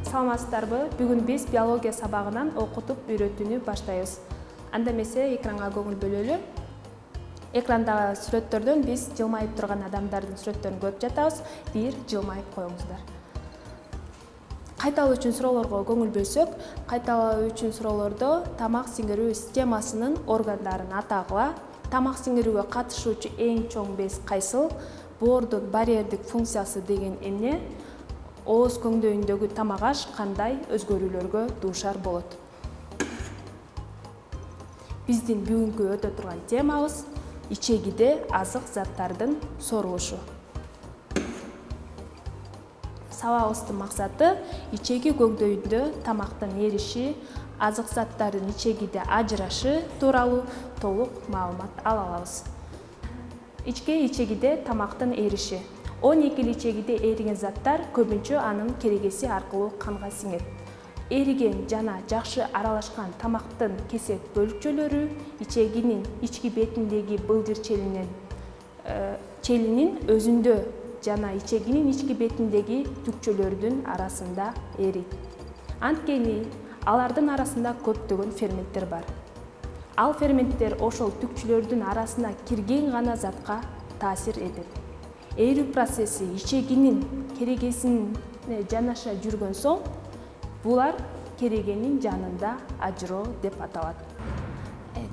Саламатсыздарбы? Бүгүн биз биология сабагынан окутуп үйрөтүүнү баштайбыз. Анда эмесе экранга көңүл бөлөлү. Экрандагы сүрөттөрдөн биз жылмайып турган адамдардын сүрөттөрүн көрүп жатабыз. Бир жылмайып коюңуздар. Кайталоо үчүн суроолорго көңүл бөлсөк, кайталоо үчүн суроолордо тамак сиңирүү системасынын органдарын атагыла, тамак сиңирүүгө катышуучу эң чоң без кайсыл, боордун барьердик функциясы деген эмне, ооз көңдөйүндөгү тамак аш кандай өзгөрүүлөргө дуушар болот. Биздин бүгүнкү өтө турган темабыз ичегиде азык заттардын сорулушу. Сабагыбыздын максаты ичеги көңдөйүндө тамактын эриши, азык заттардын ичегиде ажырашы тууралуу толук маалымат ала алабыз. Ичегиде тамактын эриши. 12 ичегиде эриген заттар көбүнчө анын керегеси аркылуу канга сиңет. Эриген жана жакшы аралашкан тамактын кесек бөлүкчөлөрү ичегинин ички бетиндеги былжыр челинин өзүндө жана ичегинин ички бетиндеги түкчөлөрдүн арасында эрийт. Анткени алардын арасында көптөгөн ферменттер бар. Ал ферменттер ошол түкчөлөрдүн арасына кирген гана затка таасир этет. Эрүү процесси ичегинин керегесине жанаша жүргөн соң, булар керегенин жанында ажыроо деп аталат.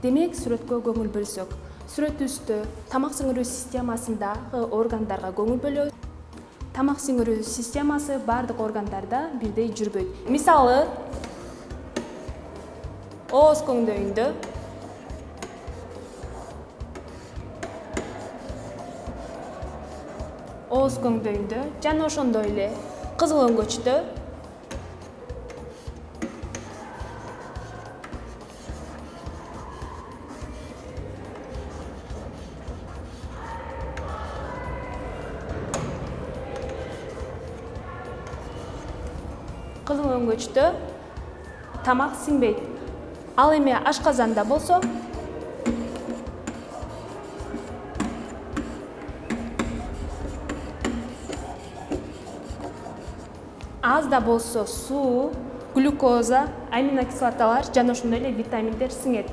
Демек, сүрөткө көңүл бөлсөк, сүрөтүбүздө тамак сиңирүү системасындагы органдарга көңүл бөлөбүз. Тамак сиңирүү системасы бардык органдарда бирдей жүрбөйт. Мисалы, ооз көңдөйүндө жана ошондой эле кызыл өңгөчтө тамак сиңбейт. Ал эми ашказанда болсо аз да болсо суу, глюкоза, аминокислоталар жана ошондой эле витаминдер сиңет.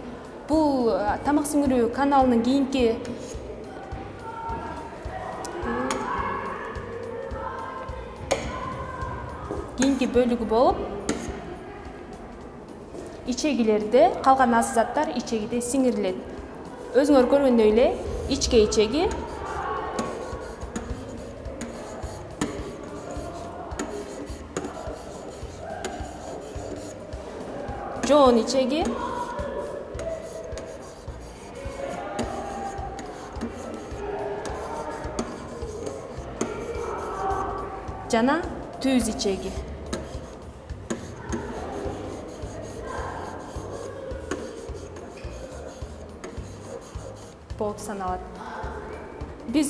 Бул тамак сиңирүү каналынын кийинки бөлүгү болуп, ичегилерде калган аз заттар ичегиде сиңирилет. Өзүңөр көргөндөй эле ичке ичеги, жоон ичеги, жана түз ичеги. Болуп саналат. Биз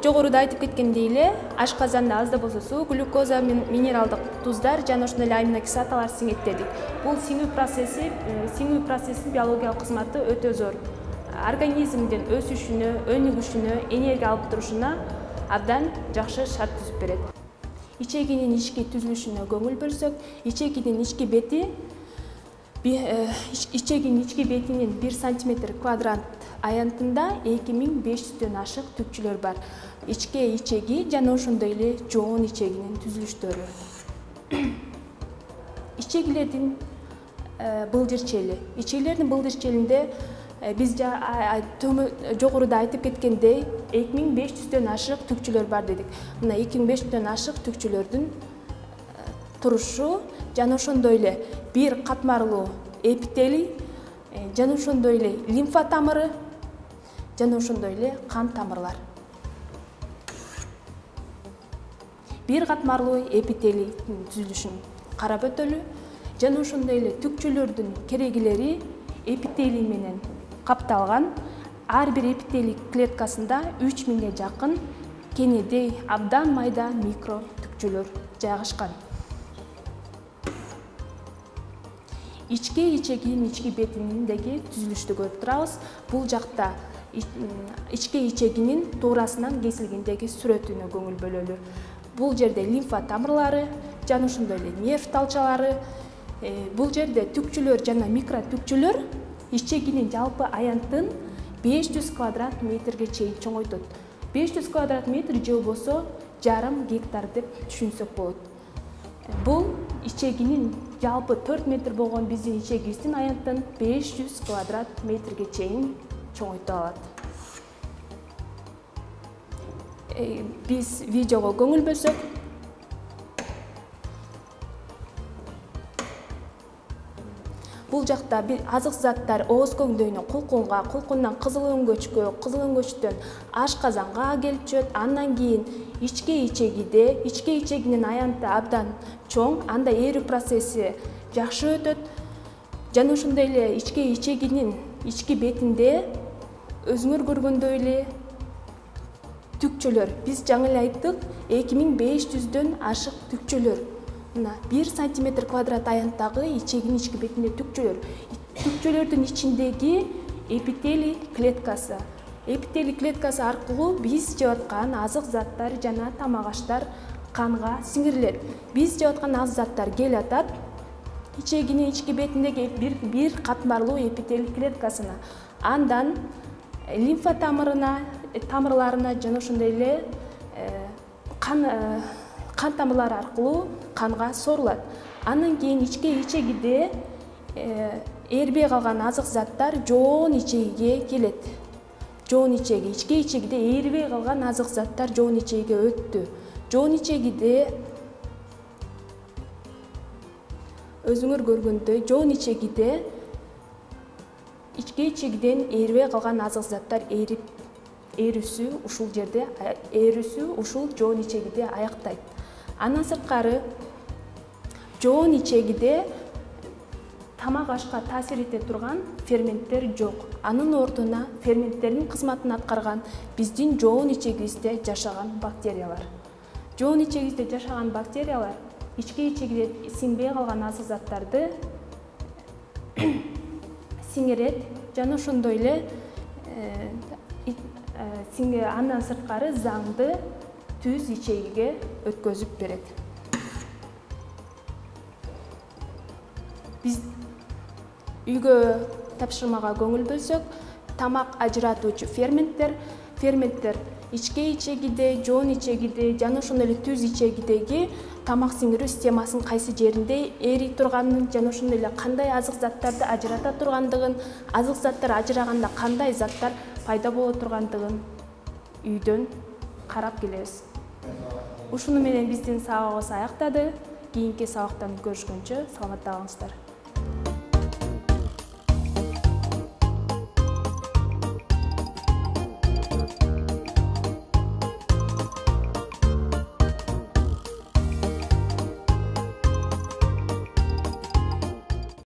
жогоруда айтып кеткендей эле, ашказанда аз да болсо суу, глюкоза, минералдык туздар жана ошондой эле аминокислоталар сиңет дедик. Бул сиңүү процессинин биологиялык кызматы өтө зор. Организмдин өсүшүнө, өнүгүшүнө, энергия алып турушуна абдан жакшы шарт түзүп берет. Ичегинин ички түзүлүшүнө көңүл бөлсөк, ичегинин ички бетинин 1 сантиметр квадрат аянтында 2500дөн ашык түкчүлөр бар. Ичке ичеги жана ошондой эле жоон ичегинин түзүлүштөрү. Ичегилердин былжыр чели. Ичегилердин былжыр челинде биз жогоруда айтып кеткендей 2500дөн ашык түкчүлөр бар дедик. Мына 2500дөн ашык түкчүлөрдүн турушу жана ошондой эле бир катмарлуу эпителий, жана ошондой эле лимфа тамыры, жана ошондой эле кан тамырлар. Бир катмарлуу эпителий түзүлүшүн карап өтөлү. Жана ошондой эле түкчүлөрдүн керегилери эпителий менен капталган. Ар бир эпителий клеткасында 3000ге жакын кенедей абдан майда микро түкчүлөр жайгашкан. Ичке ичегинин ички бетиндеги түзүлүштү көрүп турабыз. Бул жакта ичке ичегинин туурасынан кесилгендеги сүрөтүнө көңүл бөлөлү. Бул жерде лимфа тамырлары жана ошондой эле нерв талчалары. Бул жерде түкчүлөр жана микро түкчүлөр ичегинин жалпы аянтын 500 квадрат метрге чейин чоңойтот. 500 квадрат метр же болбосо жарым гектар деп түшүнсөк болот. Бул ичегинин жалпы 4 метр болгон биздин ичегибиздин аянтын 500 квадрат метрге чейин чоңойто алат. Биз видеого көңүл бөлсөк, бул жакта азык заттар ооз көңдөйүнөн кулкунга, кулкундан кызыл өңгөчкө, кызыл өңгөчтөн ашказанга келип түшөт. Андан кийин ички ичегинин аянты абдан чоң, анда эрүү процесси жакшы өтөт. Жана ошондой эле ички ичегинин ички бетинде өзүңөр көргөндөй эле түкчөлөр. Биз жаңы эле айттык, 2500дөн ашык түкчөлөр. Мына 1 сантиметр квадрат аянттагы ичегинин ички бетинде түкчөлөр. Түкчөлөрдүн ичиндеги эпителий клеткасы. Эпителий клеткасы аркылуу биз жеп аткан азык заттар жана тамак аштар канга сиңирилет. Биз жеп аткан азык заттар келип атат ичегинин ички бетиндеги бир катмарлуу эпителий клеткасына. Андан лимфа тамырларына жана ошондой эле кан тамырлары аркылуу канга сорулат. Андан кийин ички ичегиде эрбей калган азык заттар жоон ичегиге келет. Жоон ичеги, ички ичегиде эрбей калган азык заттар жоон ичегиге өттү. Жоон ичегиде өзүңөр көргөндөй жоон ичегиде ички ичегиден эрбей калган азык заттар эрүүсү ушул жерде, эрүүсү ушул жоон ичегиде аяктайт. Андан сырткары жоон ичегиде тамак ашка таасир эте турган ферменттер жок. Анын ордуна ферменттердин кызматын аткарган биздин жоон ичегибизде жашаган бактериялар. Жоон ичегибизде жашаган бактериялар ички ичегиде сиңбей калган азык заттарды сиңирет жана ошондой эле андан сырткары заңды түз ичегиге өткөзүп берет. Биз үйгө тапшырмага көңүл бөлсөк, тамак ажыратуучу ферменттер ички ичегиде, жоон ичегиде жана ошондой эле түз ичегидеги тамак сиңирүү системасынын кайсы жеринде эрий турганын жана ошондой эле кандай азык заттарды ажырата тургандыгын, азык заттар ажыраганда кандай заттар пайда боло тургандыгын үйдөн карап келебиз. Ушуну менен биздин сабагыбыз аяктады. Кийинки сабактан көрүшкөнчө саламатта калыңыздар.